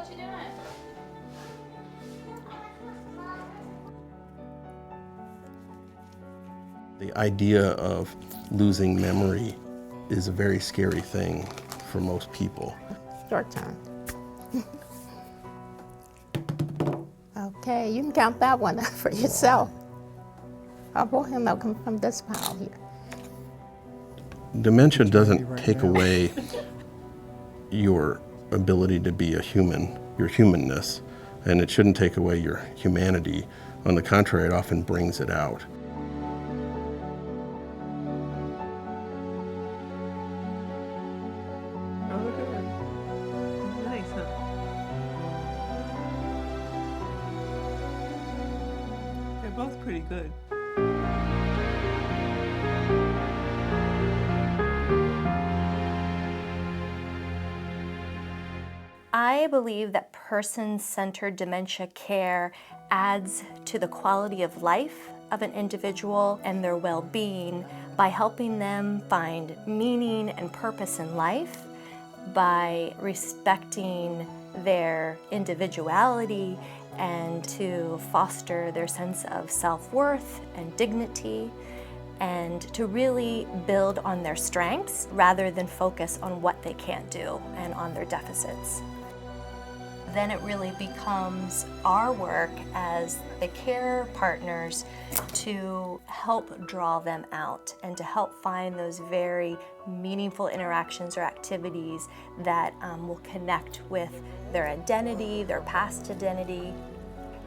What you doing? The idea of losing memory is a very scary thing for most people. Short time. Okay, you can count that one for yourself. I'll pull him out from this pile here. Dementia doesn't take away your ability to be a human, your humanness, and it shouldn't take away your humanity. On the contrary, it often brings it out. Oh, look at her. Nice, huh? They're both pretty good. I believe that person-centered dementia care adds to the quality of life of an individual and their well-being by helping them find meaning and purpose in life, by respecting their individuality and to foster their sense of self-worth and dignity, and to really build on their strengths rather than focus on what they can't do and on their deficits. Then it really becomes our work as the care partners to help draw them out and to help find those very meaningful interactions or activities that will connect with their identity, their past identity.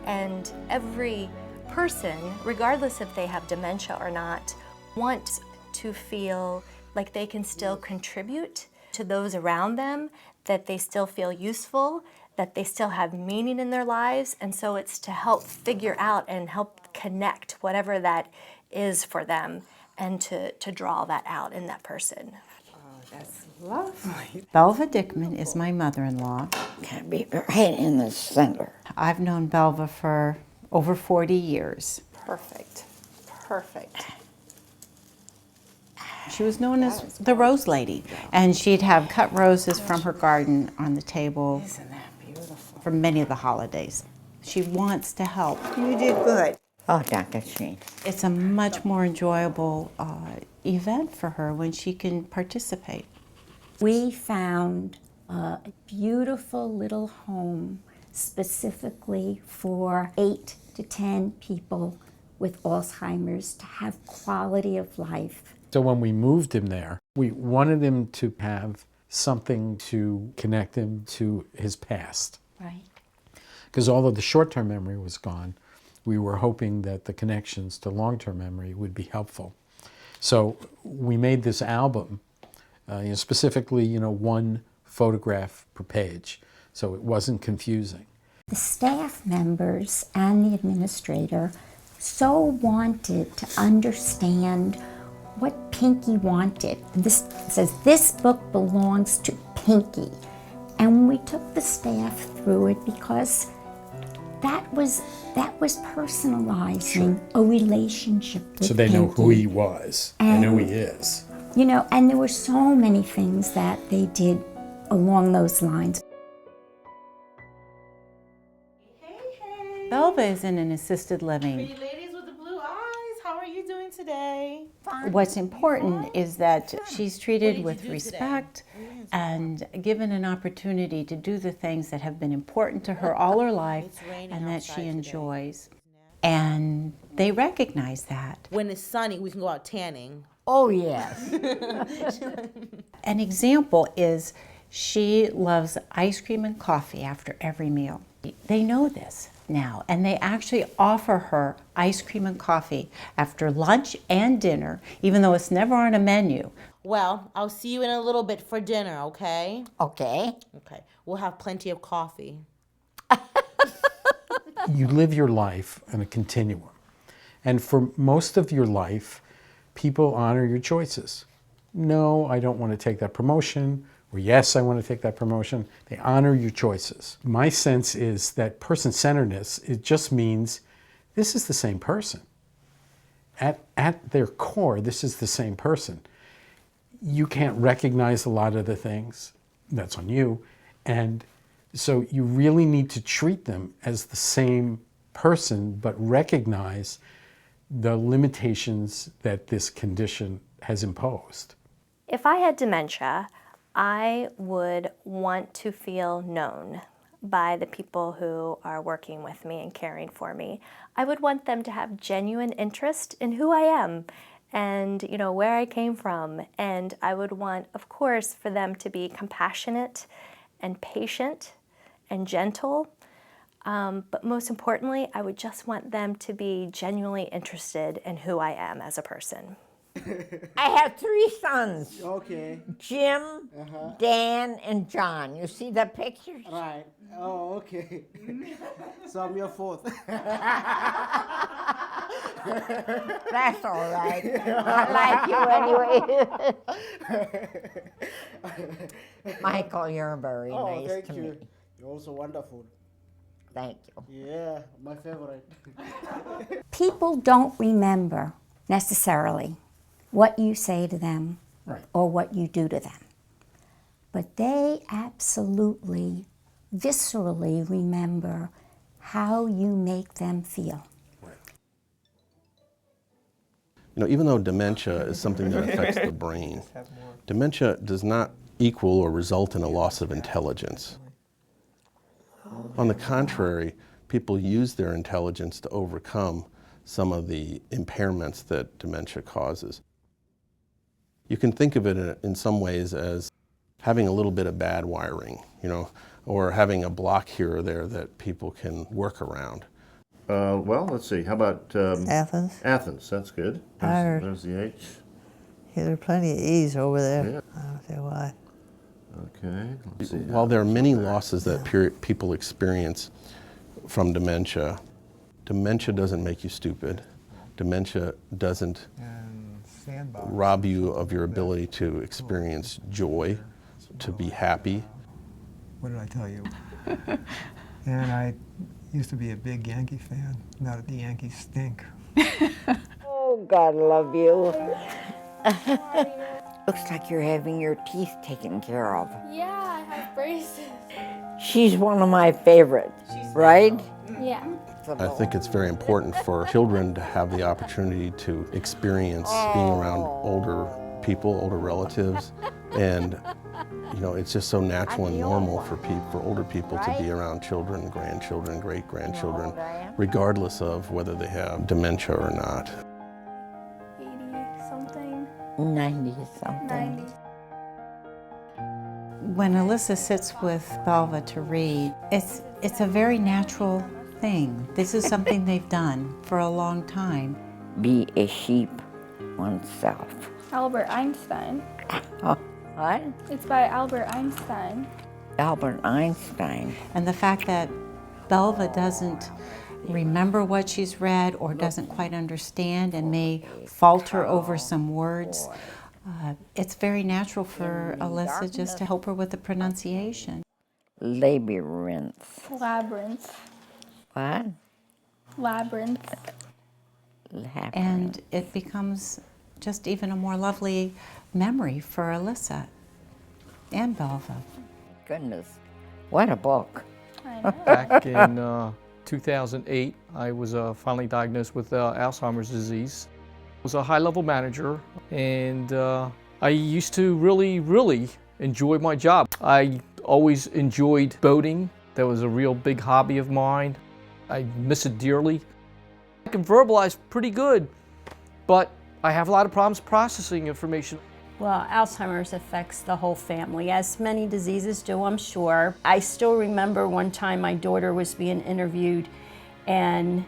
And every person, regardless if they have dementia or not, wants to feel like they can still contribute to those around them, that they still feel useful, that they still have meaning in their lives. And so it's to help figure out and help connect whatever that is for them and to draw that out in that person. Oh, that's lovely. Belva Dickman is my mother-in-law. Can be right in the center. I've known Belva for over 40 years. Perfect, perfect. She was known as the Rose Lady, and she'd have cut roses from her garden on the table. Isn't that beautiful? For many of the holidays. She wants to help. You did good. Oh, Dr. Sheen. It's a much more enjoyable event for her when she can participate. We found a beautiful little home specifically for 8 to 10 people with Alzheimer's to have quality of life. So when we moved him there, we wanted him to have something to connect him to his past. Right. Because although the short-term memory was gone, we were hoping that the connections to long-term memory would be helpful. So we made this album, specifically, one photograph per page, so it wasn't confusing. The staff members and the administrator so wanted to understand what Pinky wanted. This says, this book belongs to Pinky. And we took the staff through it because that was personalizing a relationship with So they know Pinky. who he was and who he is. And there were so many things that they did along those lines. Belva is in an assisted living. Pretty ladies with the blue eyes, how are you doing today? What's important is that she's treated with respect and given an opportunity to do the things that have been important to her all her life and that she enjoys. And they recognize that. When it's sunny, we can go out tanning. Oh, yes. An example is she loves ice cream and coffee after every meal. They know this now, and they actually offer her ice cream and coffee after lunch and dinner, even though it's never on a menu. Well, I'll see you in a little bit for dinner, okay? Okay. Okay. We'll have plenty of coffee. You live your life in a continuum. And for most of your life, people honor your choices. No, I don't want to take that promotion, or yes, I want to take that promotion. They honor your choices. My sense is that person-centeredness, it just means this is the same person. At their core, this is the same person. You can't recognize a lot of the things, that's on you, and So you really need to treat them as the same person, but recognize the limitations that this condition has imposed. If I had dementia, I would want to feel known by the people who are working with me and caring for me. I would want them to have genuine interest in who I am and where I came from. And I would want, of course, for them to be compassionate and patient and gentle. But most importantly, I would just want them to be genuinely interested in who I am as a person. I have 3 sons. Okay. Jim, Dan, and John. You see the pictures? Right. Oh, okay. So I'm your 4th. That's all right. I like you anyway. Michael, you're very nice thank to you. me. You're also wonderful. Thank you. Yeah, my favorite. People don't remember necessarily what you say to them or what you do to them. But they absolutely, viscerally remember how you make them feel. Even though dementia is something that affects the brain, dementia does not equal or result in a loss of intelligence. On the contrary, people use their intelligence to overcome some of the impairments that dementia causes. You can think of it in some ways as having a little bit of bad wiring, or having a block here or there that people can work around. Well, let's see. How about Athens. Athens? That's good. Irish. There's the H. Yeah, there are plenty of E's over there. Yeah. I don't know why. Okay. Let's see. While there are many losses that people experience from dementia, dementia doesn't make you stupid. Dementia doesn't rob you of your ability to experience joy, to be happy. What did I tell you? And I used to be a big Yankee fan. Now that the Yankees stink. Oh, God love you. Looks like you're having your teeth taken care of. Yeah, I have braces. She's one of my favorites, right? Yeah. I think it's very important for children to have the opportunity to experience being around older people, older relatives, and it's just so natural and normal for older people to be around children, grandchildren, great-grandchildren, regardless of whether they have dementia or not. 80-something. 90-something. 90. When Alyssa sits with Belva to read, it's a very natural thing. This is something they've done for a long time. Be a sheep oneself. Albert Einstein. What? It's by Albert Einstein. Albert Einstein. And the fact that Belva doesn't remember what she's read or doesn't quite understand and may falter over some words, it's very natural for Alyssa just to help her with the pronunciation. Labyrinth. Labyrinth. What? Labyrinth. Labyrinth. And it becomes just even a more lovely memory for Alyssa and Belva. Goodness, what a book. I know. Back in 2008, I was finally diagnosed with Alzheimer's disease. I was a high-level manager, and I used to really enjoy my job. I always enjoyed boating. That was a real big hobby of mine. I miss it dearly. I can verbalize pretty good, but I have a lot of problems processing information. Well, Alzheimer's affects the whole family, as many diseases do, I'm sure. I still remember one time my daughter was being interviewed, and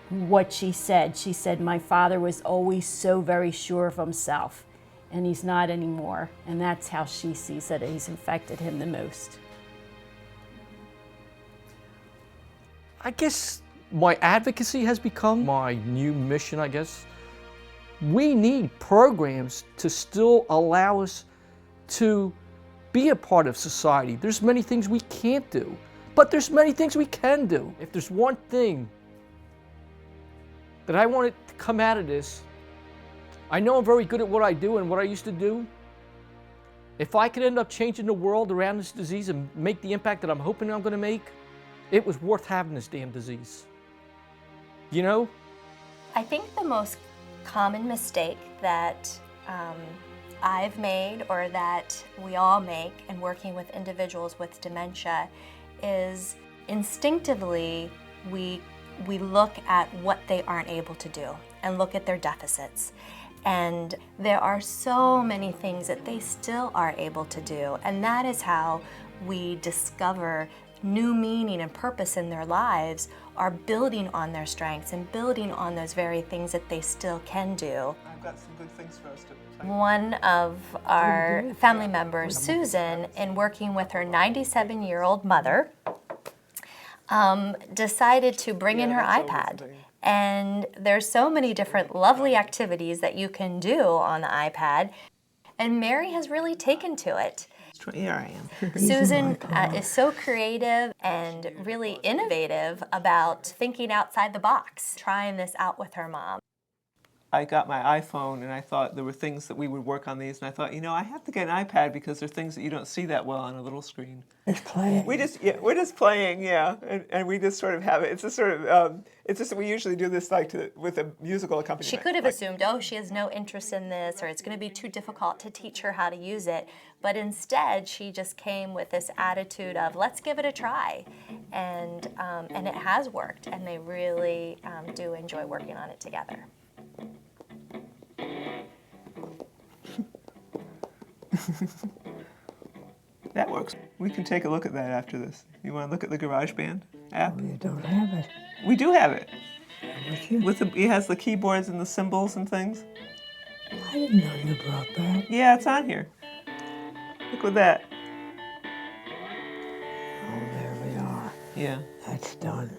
what she said, my father was always so very sure of himself, and he's not anymore. And that's how she sees it. He's affected him the most. I guess my advocacy has become my new mission, I guess. We need programs to still allow us to be a part of society. There's many things we can't do, but there's many things we can do. If there's one thing that I want to come out of this, I know I'm very good at what I do and what I used to do, If I could end up changing the world around this disease and make the impact that I'm hoping I'm going to make, it was worth having this damn disease. You know? I think the most common mistake that I've made, or that we all make in working with individuals with dementia, is instinctively we look at what they aren't able to do and look at their deficits. And there are so many things that they still are able to do, and that is how we discover new meaning and purpose in their lives, are building on their strengths and building on those very things that they still can do. I've got some good things for us to... One of our family members, Susan, in working with her 97-year-old mother, decided to bring in her iPad. And there's so many different lovely activities that you can do on the iPad, and Mary has really taken to it. Here I am. Susan is so creative and really innovative about thinking outside the box, trying this out with her mom. I got my iPhone and I thought there were things that we would work on these, and I thought, you know, I have to get an iPad because there are things that you don't see that well on a little screen. It's playing. We're just playing, yeah, and we just sort of have it. It's just sort of, it's just we usually do this like with a musical accompaniment. She could have assumed, oh, she has no interest in this, or it's going to be too difficult to teach her how to use it. But instead, she just came with this attitude of, let's give it a try, and it has worked, and they really do enjoy working on it together. That works. We can take a look at that after this. You want to look at the GarageBand app? Oh, you don't have it. We do have it. It has the keyboards and the symbols and things. I didn't know you brought that. Yeah, it's on here. Look at that. Oh, there we are. Yeah. That's done.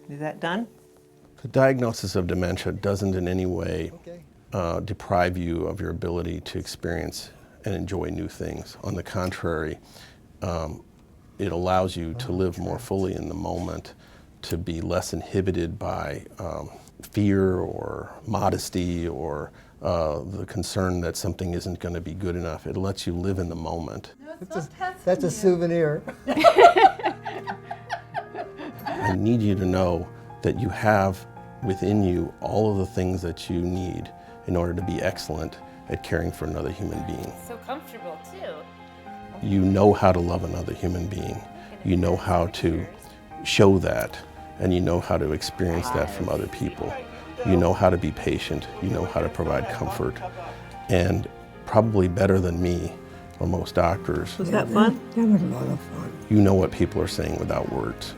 Is that done? The diagnosis of dementia doesn't in any way deprive you of your ability to experience and enjoy new things. On the contrary, it allows you to live more fully in the moment, to be less inhibited by fear or modesty or the concern that something isn't going to be good enough. It lets you live in the moment. That's a souvenir. I need you to know that you have within you all of the things that you need in order to be excellent at caring for another human being. So comfortable too. You know how to love another human being. You know how to show that, and you know how to experience that from other people. You know how to be patient. You know how to provide comfort. And probably better than me or most doctors, Was that fun? That was a lot of fun. you know what people are saying without words.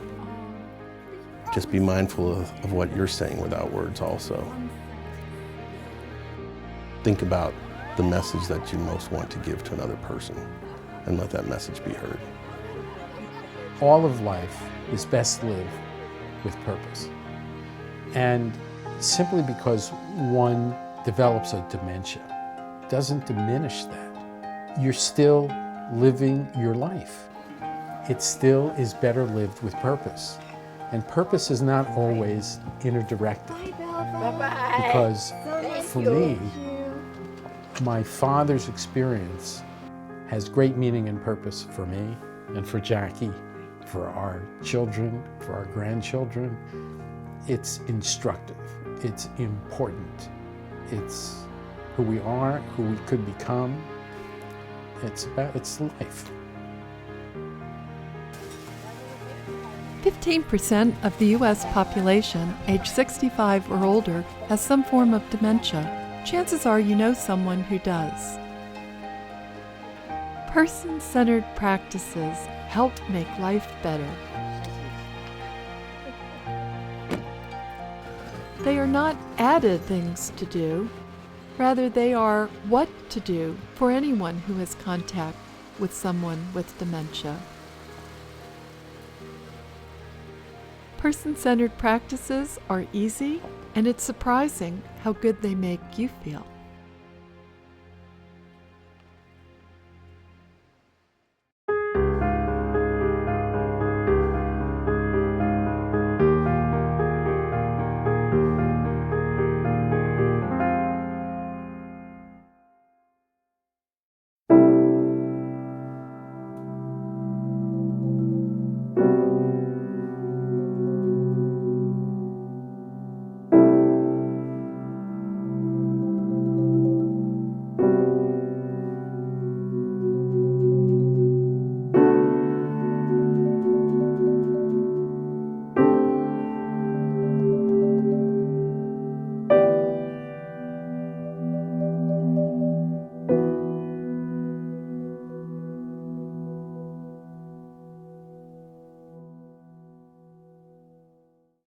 Just be mindful of what you're saying without words also. Think about the message that you most want to give to another person and let that message be heard. All of life is best lived with purpose. And simply because one develops a dementia doesn't diminish that. You're still living your life. It still is better lived with purpose. And purpose is not always inner-directed. Because for me, my father's experience has great meaning and purpose for me and for Jackie, for our children, for our grandchildren. It's instructive, it's important, it's who we are, who we could become. It's life. 15% of the U.S. population age 65 or older has some form of dementia. Chances are you know someone who does. Person-centered practices help make life better. They are not added things to do. Rather, they are what to do for anyone who has contact with someone with dementia. Person-centered practices are easy, and it's surprising how good they make you feel.